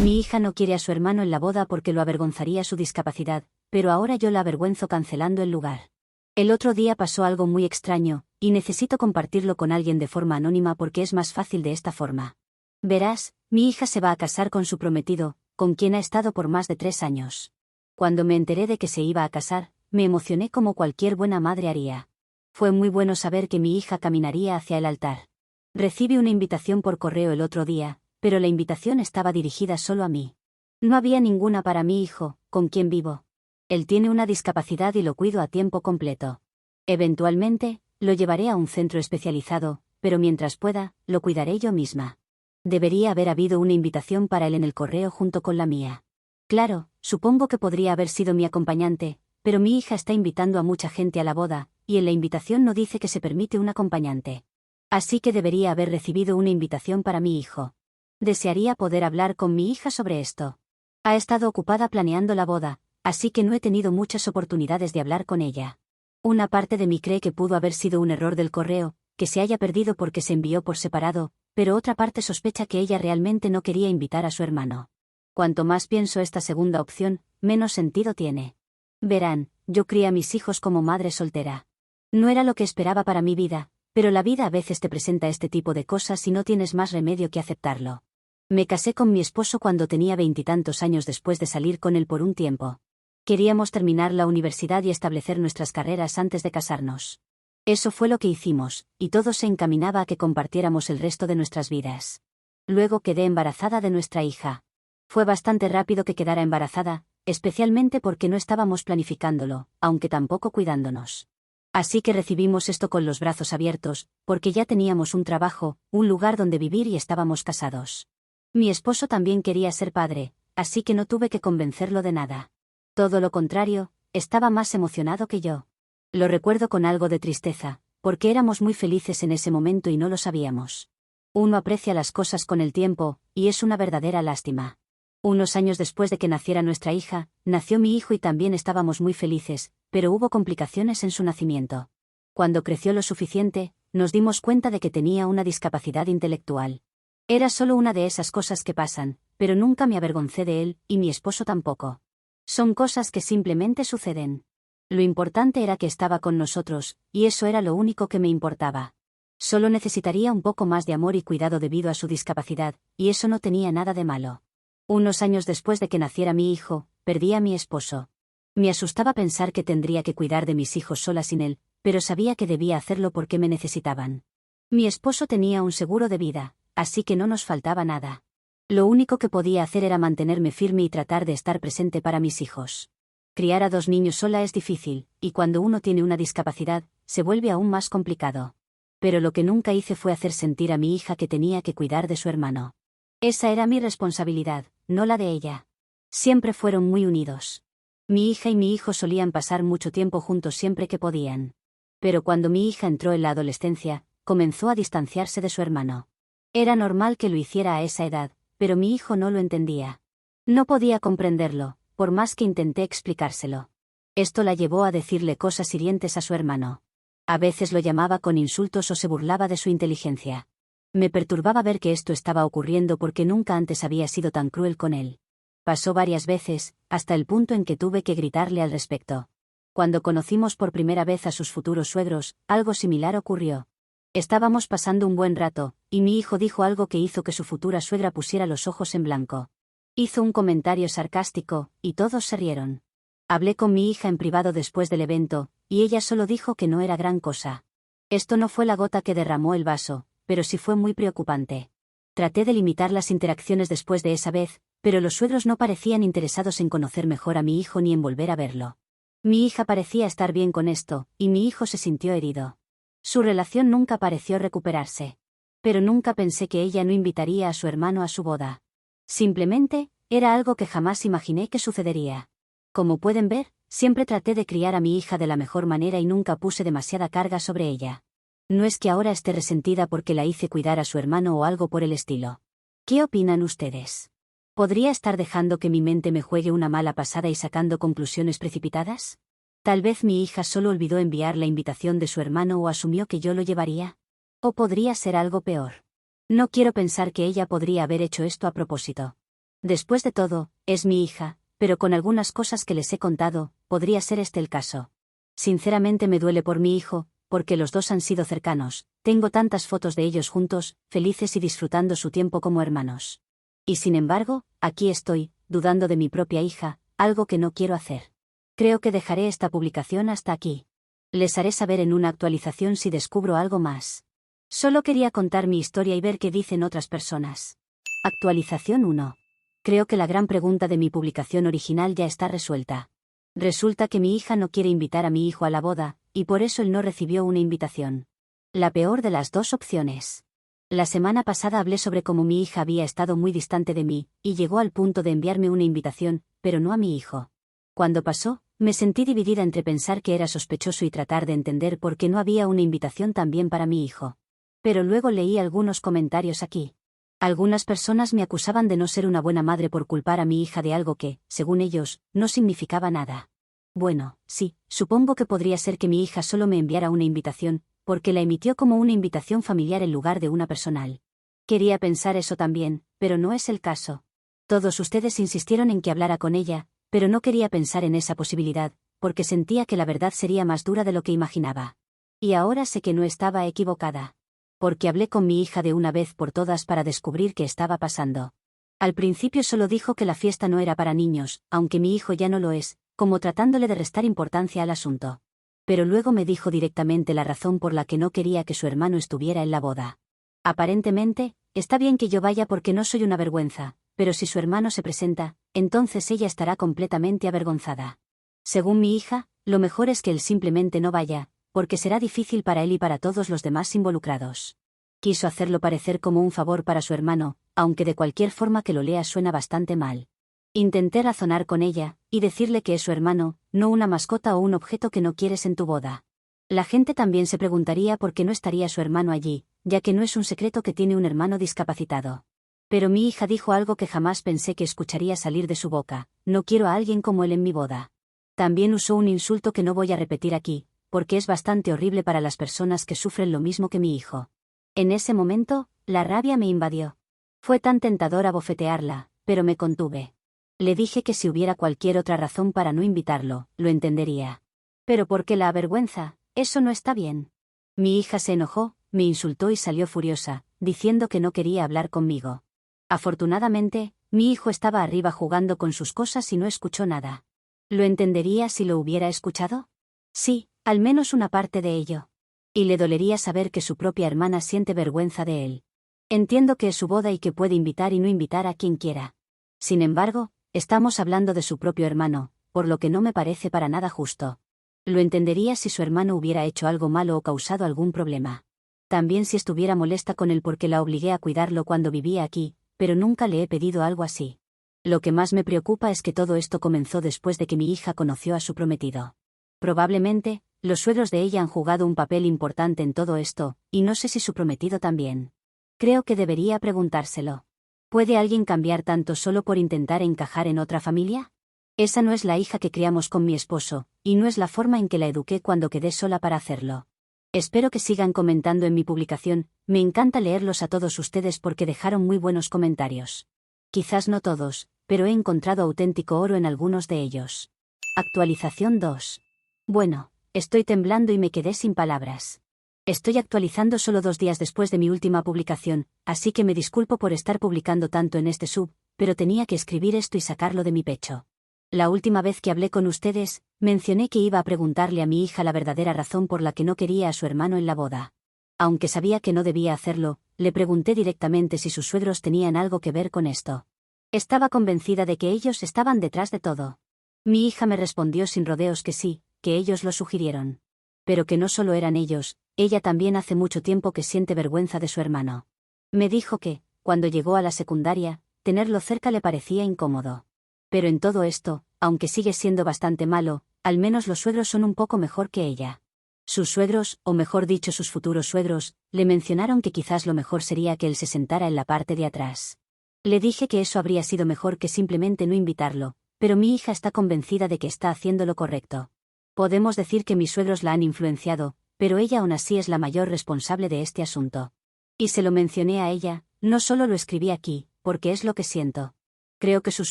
Mi hija no quiere a su hermano en la boda porque lo avergonzaría su discapacidad, pero ahora yo la avergüenzo cancelando el lugar. El otro día pasó algo muy extraño, y necesito compartirlo con alguien de forma anónima porque es más fácil de esta forma. Verás, mi hija se va a casar con su prometido, con quien ha estado por más de 3 años. Cuando me enteré de que se iba a casar, me emocioné como cualquier buena madre haría. Fue muy bueno saber que mi hija caminaría hacia el altar. Recibí una invitación por correo el otro día, pero la invitación estaba dirigida solo a mí. No había ninguna para mi hijo, con quien vivo. Él tiene una discapacidad y lo cuido a tiempo completo. Eventualmente, lo llevaré a un centro especializado, pero mientras pueda, lo cuidaré yo misma. Debería haber habido una invitación para él en el correo junto con la mía. Claro, supongo que podría haber sido mi acompañante, pero mi hija está invitando a mucha gente a la boda, y en la invitación no dice que se permite un acompañante. Así que debería haber recibido una invitación para mi hijo. Desearía poder hablar con mi hija sobre esto. Ha estado ocupada planeando la boda, así que no he tenido muchas oportunidades de hablar con ella. Una parte de mí cree que pudo haber sido un error del correo, que se haya perdido porque se envió por separado, pero otra parte sospecha que ella realmente no quería invitar a su hermano. Cuanto más pienso esta segunda opción, menos sentido tiene. Verán, yo crié a mis hijos como madre soltera. No era lo que esperaba para mi vida, pero la vida a veces te presenta este tipo de cosas y no tienes más remedio que aceptarlo. Me casé con mi esposo cuando tenía 20 y tantos años después de salir con él por un tiempo. Queríamos terminar la universidad y establecer nuestras carreras antes de casarnos. Eso fue lo que hicimos, y todo se encaminaba a que compartiéramos el resto de nuestras vidas. Luego quedé embarazada de nuestra hija. Fue bastante rápido que quedara embarazada, especialmente porque no estábamos planificándolo, aunque tampoco cuidándonos. Así que recibimos esto con los brazos abiertos, porque ya teníamos un trabajo, un lugar donde vivir y estábamos casados. Mi esposo también quería ser padre, así que no tuve que convencerlo de nada. Todo lo contrario, estaba más emocionado que yo. Lo recuerdo con algo de tristeza, porque éramos muy felices en ese momento y no lo sabíamos. Uno aprecia las cosas con el tiempo, y es una verdadera lástima. Unos años después de que naciera nuestra hija, nació mi hijo y también estábamos muy felices, pero hubo complicaciones en su nacimiento. Cuando creció lo suficiente, nos dimos cuenta de que tenía una discapacidad intelectual. Era solo una de esas cosas que pasan, pero nunca me avergoncé de él, y mi esposo tampoco. Son cosas que simplemente suceden. Lo importante era que estaba con nosotros, y eso era lo único que me importaba. Solo necesitaría un poco más de amor y cuidado debido a su discapacidad, y eso no tenía nada de malo. Unos años después de que naciera mi hijo, perdí a mi esposo. Me asustaba pensar que tendría que cuidar de mis hijos sola sin él, pero sabía que debía hacerlo porque me necesitaban. Mi esposo tenía un seguro de vida, así que no nos faltaba nada. Lo único que podía hacer era mantenerme firme y tratar de estar presente para mis hijos. Criar a 2 niños sola es difícil, y cuando uno tiene una discapacidad, se vuelve aún más complicado. Pero lo que nunca hice fue hacer sentir a mi hija que tenía que cuidar de su hermano. Esa era mi responsabilidad, no la de ella. Siempre fueron muy unidos. Mi hija y mi hijo solían pasar mucho tiempo juntos siempre que podían. Pero cuando mi hija entró en la adolescencia, comenzó a distanciarse de su hermano. Era normal que lo hiciera a esa edad, pero mi hijo no lo entendía. No podía comprenderlo, por más que intenté explicárselo. Esto la llevó a decirle cosas hirientes a su hermano. A veces lo llamaba con insultos o se burlaba de su inteligencia. Me perturbaba ver que esto estaba ocurriendo porque nunca antes había sido tan cruel con él. Pasó varias veces, hasta el punto en que tuve que gritarle al respecto. Cuando conocimos por primera vez a sus futuros suegros, algo similar ocurrió. Estábamos pasando un buen rato, y mi hijo dijo algo que hizo que su futura suegra pusiera los ojos en blanco. Hizo un comentario sarcástico, y todos se rieron. Hablé con mi hija en privado después del evento, y ella solo dijo que no era gran cosa. Esto no fue la gota que derramó el vaso, pero sí fue muy preocupante. Traté de limitar las interacciones después de esa vez, pero los suegros no parecían interesados en conocer mejor a mi hijo ni en volver a verlo. Mi hija parecía estar bien con esto, y mi hijo se sintió herido. Su relación nunca pareció recuperarse. Pero nunca pensé que ella no invitaría a su hermano a su boda. Simplemente, era algo que jamás imaginé que sucedería. Como pueden ver, siempre traté de criar a mi hija de la mejor manera y nunca puse demasiada carga sobre ella. No es que ahora esté resentida porque la hice cuidar a su hermano o algo por el estilo. ¿Qué opinan ustedes? ¿Podría estar dejando que mi mente me juegue una mala pasada y sacando conclusiones precipitadas? Tal vez mi hija solo olvidó enviar la invitación de su hermano o asumió que yo lo llevaría. O podría ser algo peor. No quiero pensar que ella podría haber hecho esto a propósito. Después de todo, es mi hija, pero con algunas cosas que les he contado, podría ser este el caso. Sinceramente me duele por mi hijo, porque los dos han sido cercanos, tengo tantas fotos de ellos juntos, felices y disfrutando su tiempo como hermanos. Y sin embargo, aquí estoy, dudando de mi propia hija, algo que no quiero hacer. Creo que dejaré esta publicación hasta aquí. Les haré saber en una actualización si descubro algo más. Solo quería contar mi historia y ver qué dicen otras personas. Actualización 1. Creo que la gran pregunta de mi publicación original ya está resuelta. Resulta que mi hija no quiere invitar a mi hijo a la boda, y por eso él no recibió una invitación. La peor de las dos opciones. La semana pasada hablé sobre cómo mi hija había estado muy distante de mí, y llegó al punto de enviarme una invitación, pero no a mi hijo. Cuando pasó, me sentí dividida entre pensar que era sospechoso y tratar de entender por qué no había una invitación también para mi hijo. Pero luego leí algunos comentarios aquí. Algunas personas me acusaban de no ser una buena madre por culpar a mi hija de algo que, según ellos, no significaba nada. Bueno, sí, supongo que podría ser que mi hija solo me enviara una invitación, porque la emitió como una invitación familiar en lugar de una personal. Quería pensar eso también, pero no es el caso. Todos ustedes insistieron en que hablara con ella, pero no quería pensar en esa posibilidad, porque sentía que la verdad sería más dura de lo que imaginaba. Y ahora sé que no estaba equivocada. Porque hablé con mi hija de una vez por todas para descubrir qué estaba pasando. Al principio solo dijo que la fiesta no era para niños, aunque mi hijo ya no lo es, como tratándole de restar importancia al asunto. Pero luego me dijo directamente la razón por la que no quería que su hermano estuviera en la boda. Aparentemente, está bien que yo vaya porque no soy una vergüenza, pero si su hermano se presenta, entonces ella estará completamente avergonzada. Según mi hija, lo mejor es que él simplemente no vaya, porque será difícil para él y para todos los demás involucrados. Quiso hacerlo parecer como un favor para su hermano, aunque de cualquier forma que lo lea suena bastante mal. Intenté razonar con ella, y decirle que es su hermano, no una mascota o un objeto que no quieres en tu boda. La gente también se preguntaría por qué no estaría su hermano allí, ya que no es un secreto que tiene un hermano discapacitado. Pero mi hija dijo algo que jamás pensé que escucharía salir de su boca: no quiero a alguien como él en mi boda. También usó un insulto que no voy a repetir aquí, porque es bastante horrible para las personas que sufren lo mismo que mi hijo. En ese momento, la rabia me invadió. Fue tan tentador abofetearla, pero me contuve. Le dije que si hubiera cualquier otra razón para no invitarlo, lo entendería. Pero ¿por qué la avergüenza? Eso no está bien. Mi hija se enojó, me insultó y salió furiosa, diciendo que no quería hablar conmigo. Afortunadamente, mi hijo estaba arriba jugando con sus cosas y no escuchó nada. ¿Lo entendería si lo hubiera escuchado? Sí, al menos una parte de ello. Y le dolería saber que su propia hermana siente vergüenza de él. Entiendo que es su boda y que puede invitar y no invitar a quien quiera. Sin embargo, estamos hablando de su propio hermano, por lo que no me parece para nada justo. Lo entendería si su hermano hubiera hecho algo malo o causado algún problema. También si estuviera molesta con él porque la obligué a cuidarlo cuando vivía aquí, pero nunca le he pedido algo así. Lo que más me preocupa es que todo esto comenzó después de que mi hija conoció a su prometido. Probablemente, los suegros de ella han jugado un papel importante en todo esto, y no sé si su prometido también. Creo que debería preguntárselo. ¿Puede alguien cambiar tanto solo por intentar encajar en otra familia? Esa no es la hija que criamos con mi esposo, y no es la forma en que la eduqué cuando quedé sola para hacerlo. Espero que sigan comentando en mi publicación, me encanta leerlos a todos ustedes porque dejaron muy buenos comentarios. Quizás no todos, pero he encontrado auténtico oro en algunos de ellos. Actualización 2. Bueno, estoy temblando y me quedé sin palabras. Estoy actualizando solo 2 días después de mi última publicación, así que me disculpo por estar publicando tanto en este sub, pero tenía que escribir esto y sacarlo de mi pecho. La última vez que hablé con ustedes, mencioné que iba a preguntarle a mi hija la verdadera razón por la que no quería a su hermano en la boda. Aunque sabía que no debía hacerlo, le pregunté directamente si sus suegros tenían algo que ver con esto. Estaba convencida de que ellos estaban detrás de todo. Mi hija me respondió sin rodeos que sí, que ellos lo sugirieron. Pero que no solo eran ellos, ella también hace mucho tiempo que siente vergüenza de su hermano. Me dijo que, cuando llegó a la secundaria, tenerlo cerca le parecía incómodo. Pero en todo esto, aunque sigue siendo bastante malo, al menos los suegros son un poco mejor que ella. Sus suegros, o mejor dicho sus futuros suegros, le mencionaron que quizás lo mejor sería que él se sentara en la parte de atrás. Le dije que eso habría sido mejor que simplemente no invitarlo, pero mi hija está convencida de que está haciendo lo correcto. Podemos decir que mis suegros la han influenciado, pero ella aún así es la mayor responsable de este asunto. Y se lo mencioné a ella, no solo lo escribí aquí, porque es lo que siento. Creo que sus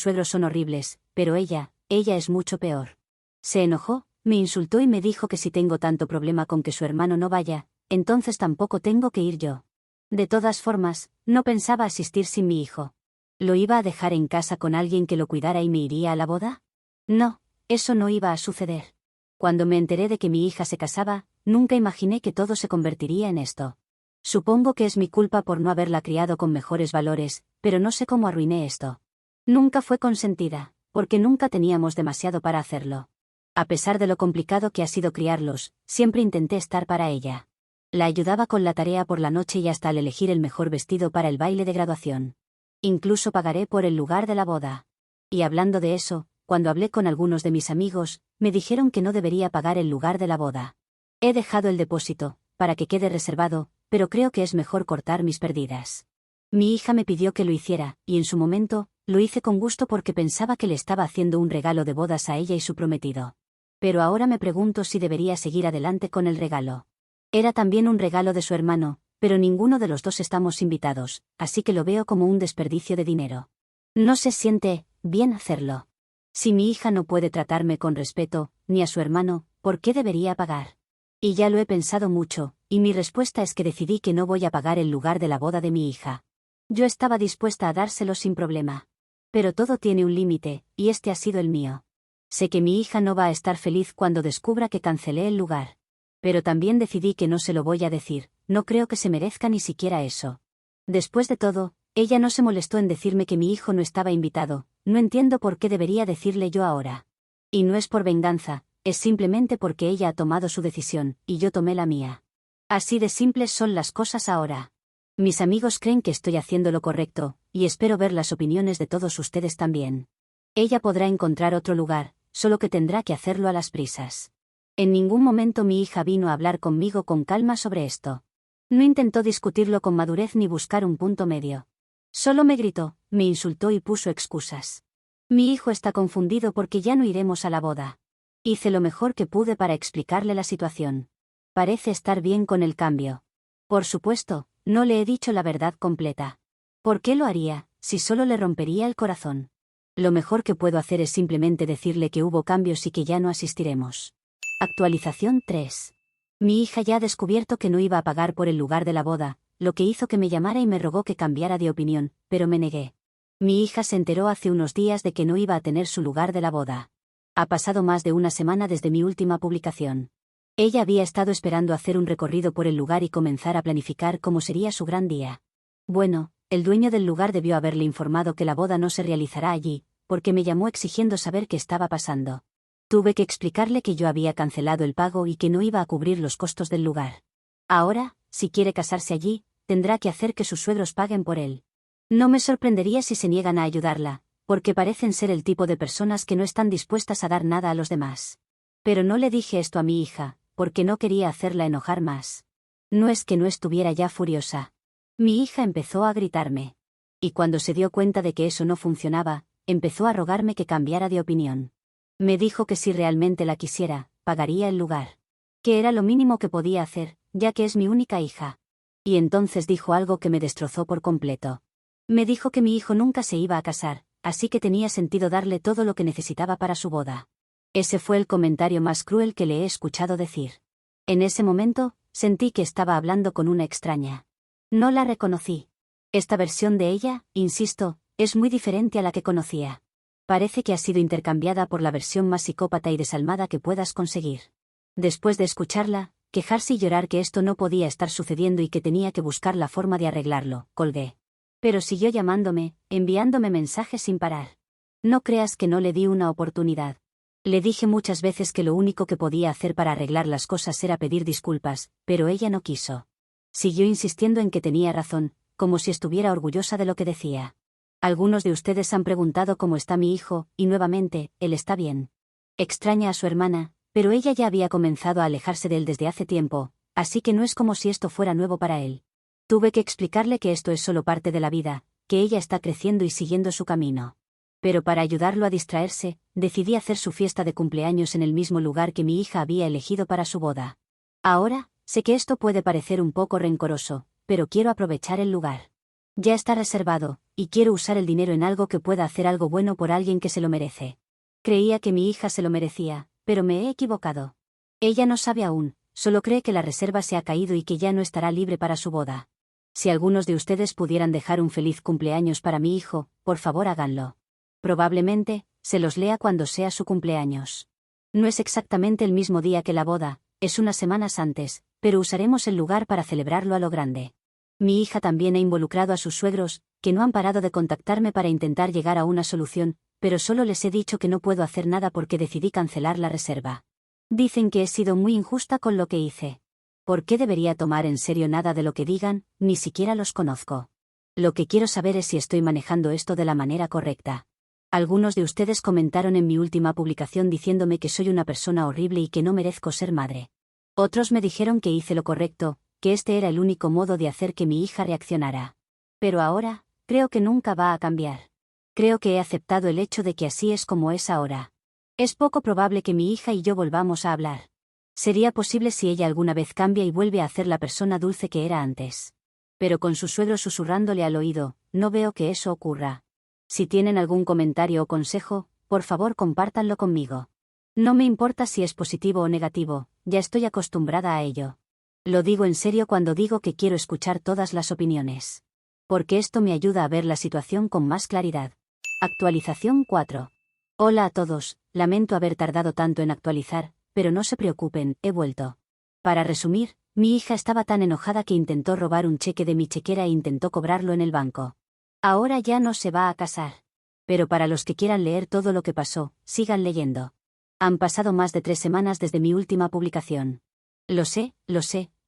suegros son horribles, pero ella es mucho peor. Se enojó, me insultó y me dijo que si tengo tanto problema con que su hermano no vaya, entonces tampoco tengo que ir yo. De todas formas, no pensaba asistir sin mi hijo. ¿Lo iba a dejar en casa con alguien que lo cuidara y me iría a la boda? No, eso no iba a suceder. Cuando me enteré de que mi hija se casaba, nunca imaginé que todo se convertiría en esto. Supongo que es mi culpa por no haberla criado con mejores valores, pero no sé cómo arruiné esto. Nunca fue consentida, porque nunca teníamos demasiado para hacerlo. A pesar de lo complicado que ha sido criarlos, siempre intenté estar para ella. La ayudaba con la tarea por la noche y hasta al elegir el mejor vestido para el baile de graduación. Incluso pagaré por el lugar de la boda. Y hablando de eso, cuando hablé con algunos de mis amigos, me dijeron que no debería pagar el lugar de la boda. He dejado el depósito, para que quede reservado, pero creo que es mejor cortar mis pérdidas. Mi hija me pidió que lo hiciera, y en su momento, lo hice con gusto porque pensaba que le estaba haciendo un regalo de bodas a ella y su prometido. Pero ahora me pregunto si debería seguir adelante con el regalo. Era también un regalo de su hermano, pero ninguno de los dos estamos invitados, así que lo veo como un desperdicio de dinero. No se siente bien hacerlo. Si mi hija no puede tratarme con respeto, ni a su hermano, ¿por qué debería pagar? Y ya lo he pensado mucho, y mi respuesta es que decidí que no voy a pagar el lugar de la boda de mi hija. Yo estaba dispuesta a dárselo sin problema. Pero todo tiene un límite, y este ha sido el mío. Sé que mi hija no va a estar feliz cuando descubra que cancelé el lugar. Pero también decidí que no se lo voy a decir, no creo que se merezca ni siquiera eso. Después de todo, ella no se molestó en decirme que mi hijo no estaba invitado, no entiendo por qué debería decirle yo ahora. Y no es por venganza, es simplemente porque ella ha tomado su decisión, y yo tomé la mía. Así de simples son las cosas ahora. Mis amigos creen que estoy haciendo lo correcto, y espero ver las opiniones de todos ustedes también. Ella podrá encontrar otro lugar, solo que tendrá que hacerlo a las prisas. En ningún momento mi hija vino a hablar conmigo con calma sobre esto. No intentó discutirlo con madurez ni buscar un punto medio. Solo me gritó, me insultó y puso excusas. Mi hijo está confundido porque ya no iremos a la boda. Hice lo mejor que pude para explicarle la situación. Parece estar bien con el cambio. Por supuesto, no le he dicho la verdad completa. ¿Por qué lo haría, si solo le rompería el corazón? Lo mejor que puedo hacer es simplemente decirle que hubo cambios y que ya no asistiremos. Actualización 3. Mi hija ya ha descubierto que no iba a pagar por el lugar de la boda, lo que hizo que me llamara y me rogó que cambiara de opinión, pero me negué. Mi hija se enteró hace unos días de que no iba a tener su lugar de la boda. Ha pasado más de una semana desde mi última publicación. Ella había estado esperando hacer un recorrido por el lugar y comenzar a planificar cómo sería su gran día. Bueno, el dueño del lugar debió haberle informado que la boda no se realizará allí, porque me llamó exigiendo saber qué estaba pasando. Tuve que explicarle que yo había cancelado el pago y que no iba a cubrir los costos del lugar. Ahora, si quiere casarse allí, tendrá que hacer que sus suegros paguen por él. No me sorprendería si se niegan a ayudarla, porque parecen ser el tipo de personas que no están dispuestas a dar nada a los demás. Pero no le dije esto a mi hija, porque no quería hacerla enojar más. No es que no estuviera ya furiosa. Mi hija empezó a gritarme. Y cuando se dio cuenta de que eso no funcionaba, empezó a rogarme que cambiara de opinión. Me dijo que si realmente la quisiera, pagaría el lugar. Que era lo mínimo que podía hacer, ya que es mi única hija. Y entonces dijo algo que me destrozó por completo. Me dijo que mi hijo nunca se iba a casar, así que tenía sentido darle todo lo que necesitaba para su boda. Ese fue el comentario más cruel que le he escuchado decir. En ese momento, sentí que estaba hablando con una extraña. No la reconocí. Esta versión de ella, insisto, es muy diferente a la que conocía. Parece que ha sido intercambiada por la versión más psicópata y desalmada que puedas conseguir. Después de escucharla, quejarse y llorar que esto no podía estar sucediendo y que tenía que buscar la forma de arreglarlo, colgué. Pero siguió llamándome, enviándome mensajes sin parar. No creas que no le di una oportunidad. Le dije muchas veces que lo único que podía hacer para arreglar las cosas era pedir disculpas, pero ella no quiso. Siguió insistiendo en que tenía razón, como si estuviera orgullosa de lo que decía. Algunos de ustedes han preguntado cómo está mi hijo, y nuevamente, él está bien. Extraña a su hermana, pero ella ya había comenzado a alejarse de él desde hace tiempo, así que no es como si esto fuera nuevo para él. Tuve que explicarle que esto es solo parte de la vida, que ella está creciendo y siguiendo su camino. Pero para ayudarlo a distraerse, decidí hacer su fiesta de cumpleaños en el mismo lugar que mi hija había elegido para su boda. Ahora, sé que esto puede parecer un poco rencoroso, pero quiero aprovechar el lugar. Ya está reservado, y quiero usar el dinero en algo que pueda hacer algo bueno por alguien que se lo merece. Creía que mi hija se lo merecía, pero me he equivocado. Ella no sabe aún, solo cree que la reserva se ha caído y que ya no estará libre para su boda. Si algunos de ustedes pudieran dejar un feliz cumpleaños para mi hijo, por favor háganlo. Probablemente, se los lea cuando sea su cumpleaños. No es exactamente el mismo día que la boda, es unas semanas antes, pero usaremos el lugar para celebrarlo a lo grande. Mi hija también ha involucrado a sus suegros, que no han parado de contactarme para intentar llegar a una solución, pero solo les he dicho que no puedo hacer nada porque decidí cancelar la reserva. Dicen que he sido muy injusta con lo que hice. ¿Por qué debería tomar en serio nada de lo que digan? Ni siquiera los conozco. Lo que quiero saber es si estoy manejando esto de la manera correcta. Algunos de ustedes comentaron en mi última publicación diciéndome que soy una persona horrible y que no merezco ser madre. Otros me dijeron que hice lo correcto, que este era el único modo de hacer que mi hija reaccionara. Pero ahora, creo que nunca va a cambiar. Creo que he aceptado el hecho de que así es como es ahora. Es poco probable que mi hija y yo volvamos a hablar. Sería posible si ella alguna vez cambia y vuelve a ser la persona dulce que era antes. Pero con su suegro susurrándole al oído, no veo que eso ocurra. Si tienen algún comentario o consejo, por favor compártanlo conmigo. No me importa si es positivo o negativo, ya estoy acostumbrada a ello. Lo digo en serio cuando digo que quiero escuchar todas las opiniones. Porque esto me ayuda a ver la situación con más claridad. Actualización 4. Hola a todos, lamento haber tardado tanto en actualizar, pero no se preocupen, he vuelto. Para resumir, mi hija estaba tan enojada que intentó robar un cheque de mi chequera e intentó cobrarlo en el banco. Ahora ya no se va a casar. Pero para los que quieran leer todo lo que pasó, sigan leyendo. Han pasado más de 3 semanas desde mi última publicación. Lo sé,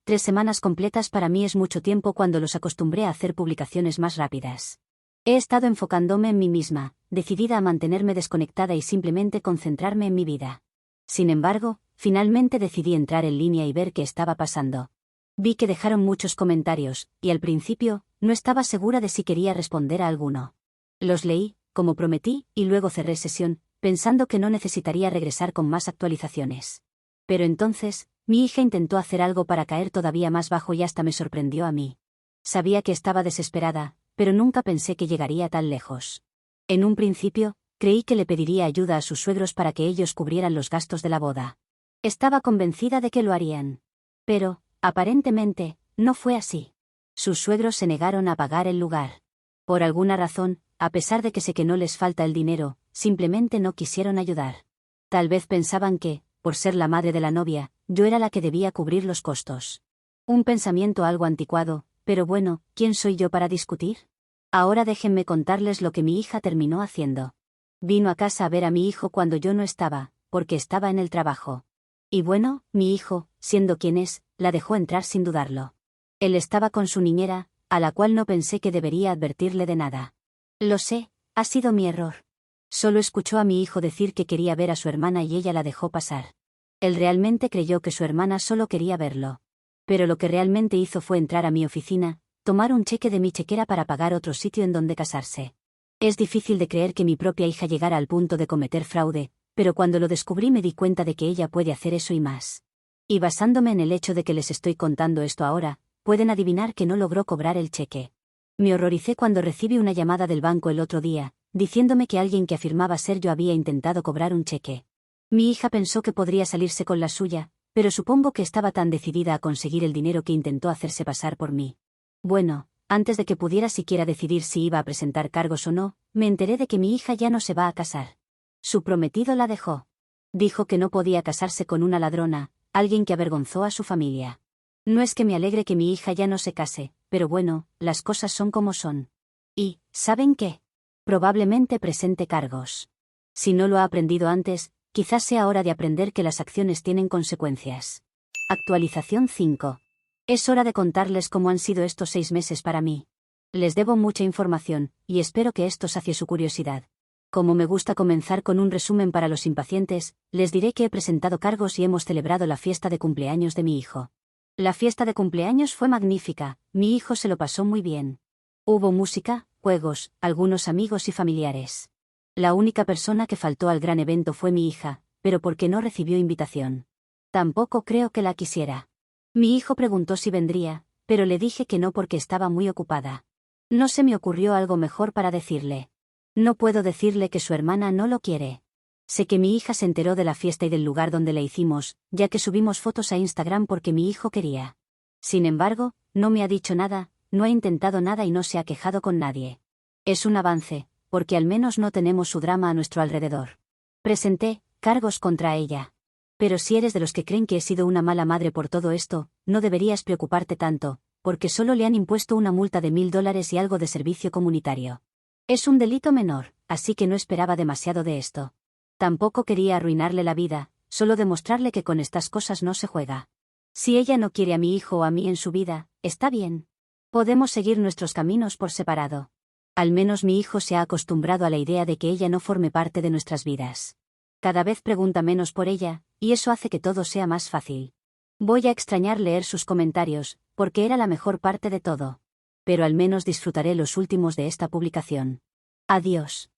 3 semanas completas para mí es mucho tiempo cuando los acostumbré a hacer publicaciones más rápidas. He estado enfocándome en mí misma, decidida a mantenerme desconectada y simplemente concentrarme en mi vida. Sin embargo, finalmente decidí entrar en línea y ver qué estaba pasando. Vi que dejaron muchos comentarios, y al principio, no estaba segura de si quería responder a alguno. Los leí, como prometí, y luego cerré sesión, pensando que no necesitaría regresar con más actualizaciones. Pero entonces, mi hija intentó hacer algo para caer todavía más bajo y hasta me sorprendió a mí. Sabía que estaba desesperada, pero nunca pensé que llegaría tan lejos. En un principio, creí que le pediría ayuda a sus suegros para que ellos cubrieran los gastos de la boda. Estaba convencida de que lo harían. Pero, aparentemente, no fue así. Sus suegros se negaron a pagar el lugar. Por alguna razón, a pesar de que sé que no les falta el dinero, simplemente no quisieron ayudar. Tal vez pensaban que, por ser la madre de la novia, yo era la que debía cubrir los costos. Un pensamiento algo anticuado, pero bueno, ¿quién soy yo para discutir? Ahora déjenme contarles lo que mi hija terminó haciendo. Vino a casa a ver a mi hijo cuando yo no estaba, porque estaba en el trabajo. Y bueno, mi hijo, siendo quien es, la dejó entrar sin dudarlo. Él estaba con su niñera, a la cual no pensé que debería advertirle de nada. Lo sé, ha sido mi error. Solo escuchó a mi hijo decir que quería ver a su hermana y ella la dejó pasar. Él realmente creyó que su hermana solo quería verlo. Pero lo que realmente hizo fue entrar a mi oficina, tomar un cheque de mi chequera para pagar otro sitio en donde casarse. Es difícil de creer que mi propia hija llegara al punto de cometer fraude, pero cuando lo descubrí me di cuenta de que ella puede hacer eso y más. Y basándome en el hecho de que les estoy contando esto ahora, pueden adivinar que no logró cobrar el cheque. Me horroricé cuando recibí una llamada del banco el otro día, diciéndome que alguien que afirmaba ser yo había intentado cobrar un cheque. Mi hija pensó que podría salirse con la suya, pero supongo que estaba tan decidida a conseguir el dinero que intentó hacerse pasar por mí. Bueno, antes de que pudiera siquiera decidir si iba a presentar cargos o no, me enteré de que mi hija ya no se va a casar. Su prometido la dejó. Dijo que no podía casarse con una ladrona, alguien que avergonzó a su familia. No es que me alegre que mi hija ya no se case, pero bueno, las cosas son como son. Y, ¿saben qué? Probablemente presente cargos. Si no lo ha aprendido antes, quizás sea hora de aprender que las acciones tienen consecuencias. Actualización 5. Es hora de contarles cómo han sido estos 6 meses para mí. Les debo mucha información, y espero que esto sacie su curiosidad. Como me gusta comenzar con un resumen para los impacientes, les diré que he presentado cargos y hemos celebrado la fiesta de cumpleaños de mi hijo. La fiesta de cumpleaños fue magnífica, mi hijo se lo pasó muy bien. Hubo música, juegos, algunos amigos y familiares. La única persona que faltó al gran evento fue mi hija, pero porque no recibió invitación. Tampoco creo que la quisiera. Mi hijo preguntó si vendría, pero le dije que no porque estaba muy ocupada. No se me ocurrió algo mejor para decirle. No puedo decirle que su hermana no lo quiere. Sé que mi hija se enteró de la fiesta y del lugar donde la hicimos, ya que subimos fotos a Instagram porque mi hijo quería. Sin embargo, no me ha dicho nada, no ha intentado nada y no se ha quejado con nadie. Es un avance, porque al menos no tenemos su drama a nuestro alrededor. Presenté cargos contra ella. Pero si eres de los que creen que he sido una mala madre por todo esto, no deberías preocuparte tanto, porque solo le han impuesto una multa de $1000 y algo de servicio comunitario. Es un delito menor, así que no esperaba demasiado de esto. Tampoco quería arruinarle la vida, solo demostrarle que con estas cosas no se juega. Si ella no quiere a mi hijo o a mí en su vida, está bien. Podemos seguir nuestros caminos por separado. Al menos mi hijo se ha acostumbrado a la idea de que ella no forme parte de nuestras vidas. Cada vez pregunta menos por ella, y eso hace que todo sea más fácil. Voy a extrañar leer sus comentarios, porque era la mejor parte de todo. Pero al menos disfrutaré los últimos de esta publicación. Adiós.